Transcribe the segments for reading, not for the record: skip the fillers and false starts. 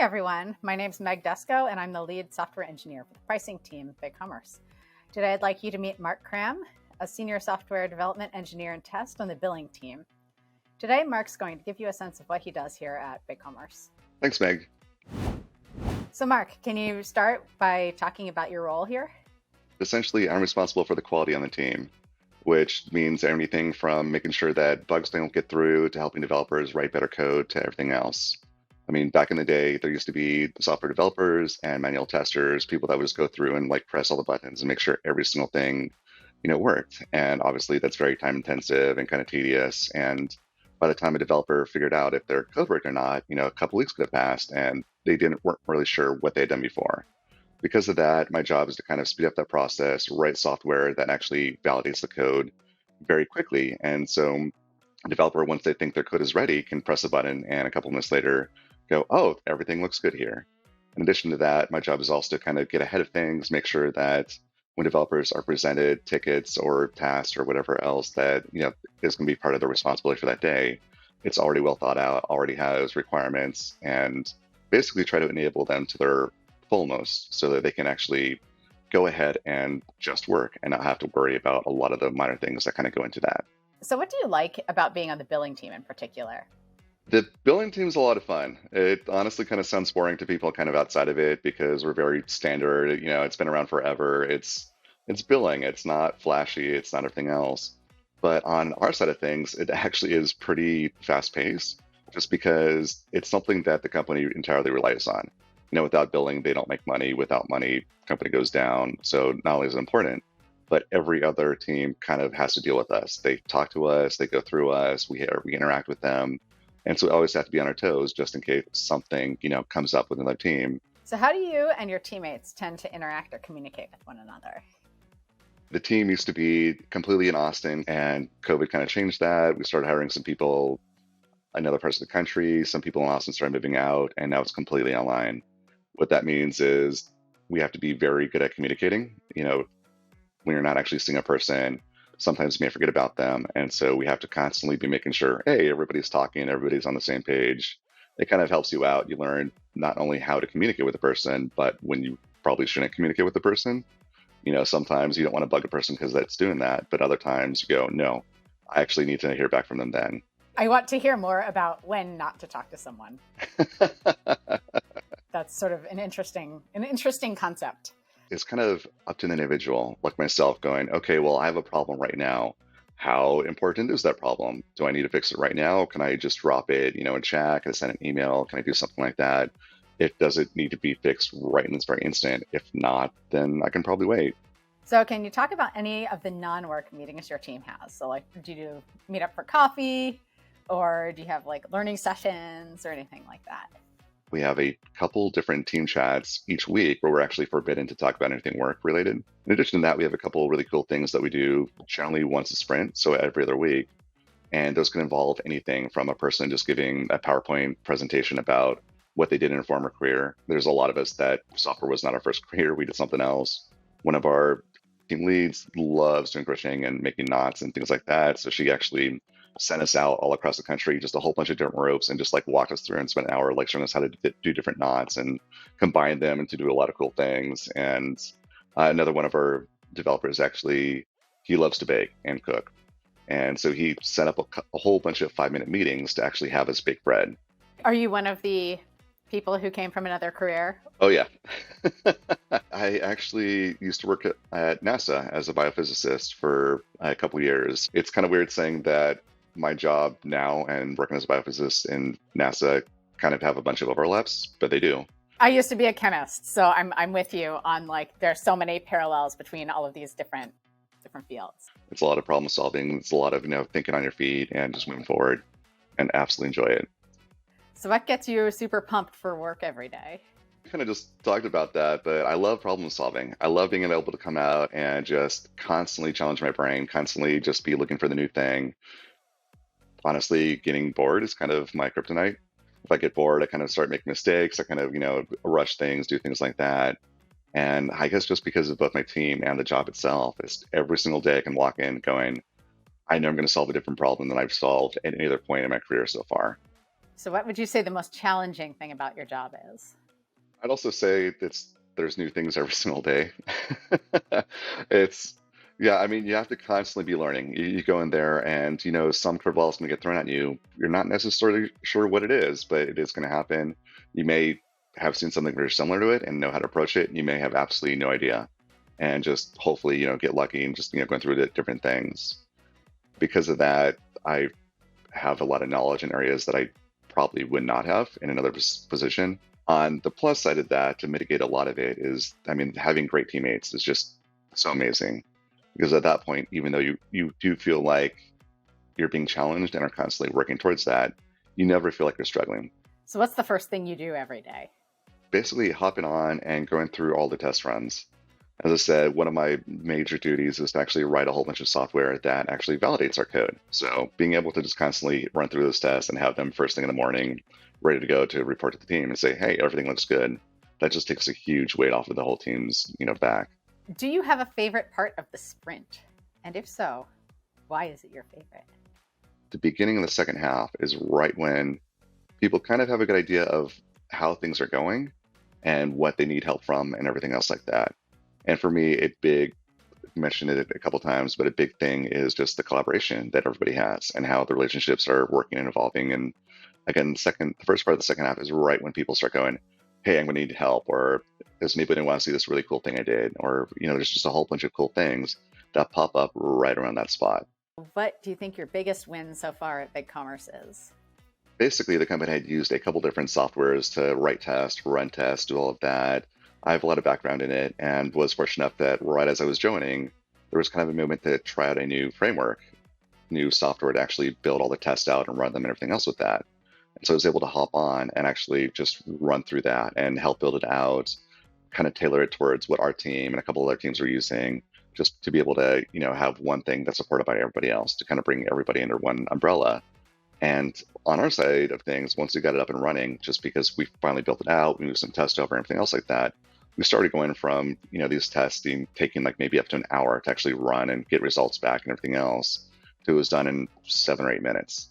everyone. My name's Meg Desko, and I'm the lead software engineer for the pricing team at BigCommerce. Today, I'd like you to meet Mark Cram, a senior software development engineer and test on the billing team. Today, Mark's going to give you a sense of what he does here at BigCommerce. Thanks, Meg. So, Mark, can you start by talking about your role here? Essentially, I'm responsible for the quality on the team, which means anything from making sure that bugs don't get through to helping developers write better code to everything else. I mean, back in the day, there used to be software developers and manual testers, people that would just go through and press all the buttons and make sure every single thing, worked. And obviously that's very time intensive and kind of tedious. And by the time a developer figured out if their code worked or not, a couple weeks could have passed and they weren't really sure what they had done before. Because of that, my job is to kind of speed up that process, write software that actually validates the code very quickly. And so a developer, once they think their code is ready, can press a button and a couple minutes later go, oh, everything looks good here. In addition to that, my job is also to kind of get ahead of things, make sure that when developers are presented tickets or tasks or whatever else that is going to be part of their responsibility for that day, it's already well thought out, already has requirements, and basically try to enable them to their fullmost so that they can actually go ahead and just work and not have to worry about a lot of the minor things that kind of go into that. So what do you like about being on the billing team in particular? The billing team's a lot of fun. It honestly kind of sounds boring to people kind of outside of it because we're very standard. It's been around forever. It's billing. It's not flashy. It's not everything else. But on our side of things, it actually is pretty fast paced just because it's something that the company entirely relies on. Without billing, they don't make money. Without money, company goes down. So not only is it important, but every other team kind of has to deal with us. They talk to us, they go through us, we interact with them. And so we always have to be on our toes just in case something, comes up with another team. So how do you and your teammates tend to interact or communicate with one another? The team used to be completely in Austin, and COVID kind of changed that. We started hiring some people in other parts of the country. Some people in Austin started moving out, and now it's completely online. What that means is we have to be very good at communicating. When you're not actually seeing a person, sometimes you may forget about them. And so we have to constantly be making sure, hey, everybody's talking, everybody's on the same page. It kind of helps you out. You learn not only how to communicate with a person, but when you probably shouldn't communicate with the person. Sometimes you don't want to bug a person because that's doing that. But other times you go, no, I actually need to hear back from them then. I want to hear more about when not to talk to someone. That's sort of an interesting concept. It's kind of up to the individual, like myself, going, okay, well, I have a problem right now. How important is that problem? Do I need to fix it right now? Can I just drop it, in chat? Can I send an email? Can I do something like that? Does it need to be fixed right in this very instant? If not, then I can probably wait. So can you talk about any of the non-work meetings your team has? So do you meet up for coffee, or do you have learning sessions or anything like that? We have a couple different team chats each week where we're actually forbidden to talk about anything work related. In addition to that, we have a couple really cool things that we do generally once a sprint, so every other week. And those can involve anything from a person just giving a PowerPoint presentation about what they did in a former career. There's a lot of us that software was not our first career. We did something else. One of our team leads loves doing crocheting and making knots and things like that. So she actually sent us out all across the country, just a whole bunch of different ropes, and just walked us through and spent an hour showing us how to do different knots and combine them and to do a lot of cool things. And another one of our developers, actually, he loves to bake and cook. And so he set up a whole bunch of 5-minute meetings to actually have us bake bread. Are you one of the people who came from another career? Oh, yeah. I actually used to work at NASA as a biophysicist for a couple of years. It's kind of weird saying that my job now and working as a biophysicist in NASA kind of have a bunch of overlaps, but they do. I used to be a chemist, so I'm with you on there's so many parallels between all of these different fields. It's a lot of problem solving. It's a lot of thinking on your feet and just moving forward, and absolutely enjoy it. So what gets you super pumped for work every day? We kind of just talked about that, but I love problem solving. I love being able to come out and just constantly challenge my brain, constantly just be looking for the new thing. Honestly, getting bored is kind of my kryptonite. If I get bored, I kind of start making mistakes. I kind of, rush things, do things like that. And I guess just because of both my team and the job itself, it's every single day I can walk in going, I know I'm going to solve a different problem than I've solved at any other point in my career so far. So what would you say the most challenging thing about your job is? I'd also say there's new things every single day. It's yeah, I mean, you have to constantly be learning. You go in there and some curveball's gonna get thrown at you. You're not necessarily sure what it is, but it is gonna happen. You may have seen something very similar to it and know how to approach it. You may have absolutely no idea. And just hopefully, get lucky and just, going through the different things. Because of that, I have a lot of knowledge in areas that I probably would not have in another position. On the plus side of that, to mitigate a lot of it is, I mean, having great teammates is just so amazing. Because at that point, even though you do feel like you're being challenged and are constantly working towards that, you never feel like you're struggling. So what's the first thing you do every day? Basically, hopping on and going through all the test runs. As I said, one of my major duties is to actually write a whole bunch of software that actually validates our code. So being able to just constantly run through those tests and have them first thing in the morning, ready to go to report to the team and say, hey, everything looks good. That just takes a huge weight off of the whole team's, back. Do you have a favorite part of the sprint? And if so, why is it your favorite? The beginning of the second half is right when people kind of have a good idea of how things are going and what they need help from and everything else like that. And for me, mentioned it a couple times, but a big thing is just the collaboration that everybody has and how the relationships are working and evolving. And again, the first part of the second half is right when people start going, hey, I'm going to need help, or does anybody want to see this really cool thing I did? Or, there's just a whole bunch of cool things that pop up right around that spot. What do you think your biggest win so far at BigCommerce is? Basically, the company had used a couple different softwares to write tests, run tests, do all of that. I have a lot of background in it and was fortunate enough that right as I was joining, there was kind of a movement to try out a new framework, new software to actually build all the tests out and run them and everything else with that. And so I was able to hop on and actually just run through that and help build it out, kind of tailor it towards what our team and a couple other teams were using, just to be able to, have one thing that's supported by everybody else to kind of bring everybody under one umbrella. And on our side of things, once we got it up and running, just because we finally built it out, we moved some tests over and everything else like that, we started going from, these testing taking like maybe up to an hour to actually run and get results back and everything else, to it was done in 7 or 8 minutes.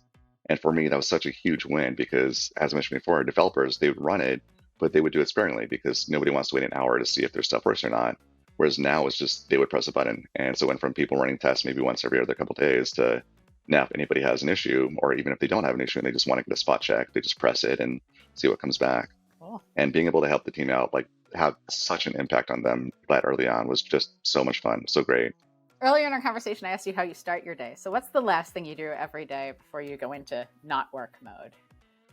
And for me, that was such a huge win because, as I mentioned before, developers, they would run it, but they would do it sparingly because nobody wants to wait an hour to see if their stuff works or not. Whereas now it's just they would press a button. And so it went from people running tests maybe once every other couple of days to now if anybody has an issue, or even if they don't have an issue and they just want to get a spot check, they just press it and see what comes back. Cool. And being able to help the team out, like have such an impact on them that early on was just so much fun, so great. Earlier in our conversation, I asked you how you start your day. So what's the last thing you do every day before you go into not work mode?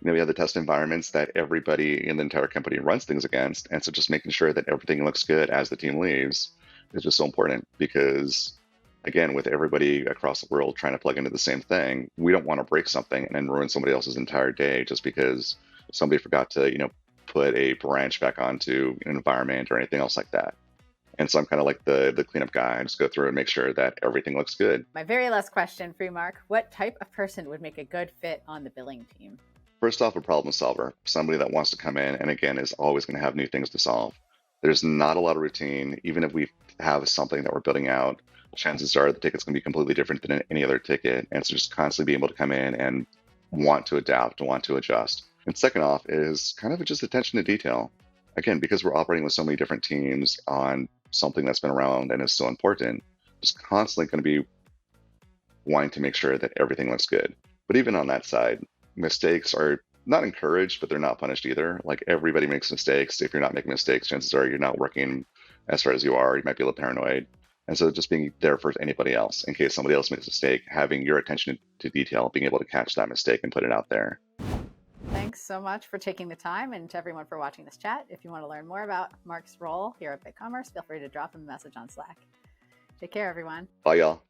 We have the test environments that everybody in the entire company runs things against. And so just making sure that everything looks good as the team leaves is just so important because, again, with everybody across the world trying to plug into the same thing, we don't want to break something and then ruin somebody else's entire day just because somebody forgot to, put a branch back onto an environment or anything else like that. And so I'm kind of like the cleanup guy. I just go through and make sure that everything looks good. My very last question for you, Mark. What type of person would make a good fit on the billing team? First off, a problem solver, somebody that wants to come in and again is always going to have new things to solve. There's not a lot of routine. Even if we have something that we're building out, chances are the ticket's going to be completely different than any other ticket. And so just constantly being able to come in and want to adapt, want to adjust. And second off is kind of just attention to detail. Again, because we're operating with so many different teams on something that's been around and is so important, just constantly going to be wanting to make sure that everything looks good. But even on that side, mistakes are not encouraged, but they're not punished either. Like everybody makes mistakes. If you're not making mistakes, chances are you're not working as hard as you are. You might be a little paranoid. And so just being there for anybody else, in case somebody else makes a mistake, having your attention to detail, being able to catch that mistake and put it out there. Thanks so much for taking the time, and to everyone for watching this chat. If you want to learn more about Mark's role here at BigCommerce, feel free to drop him a message on Slack. Take care, everyone. Bye, y'all.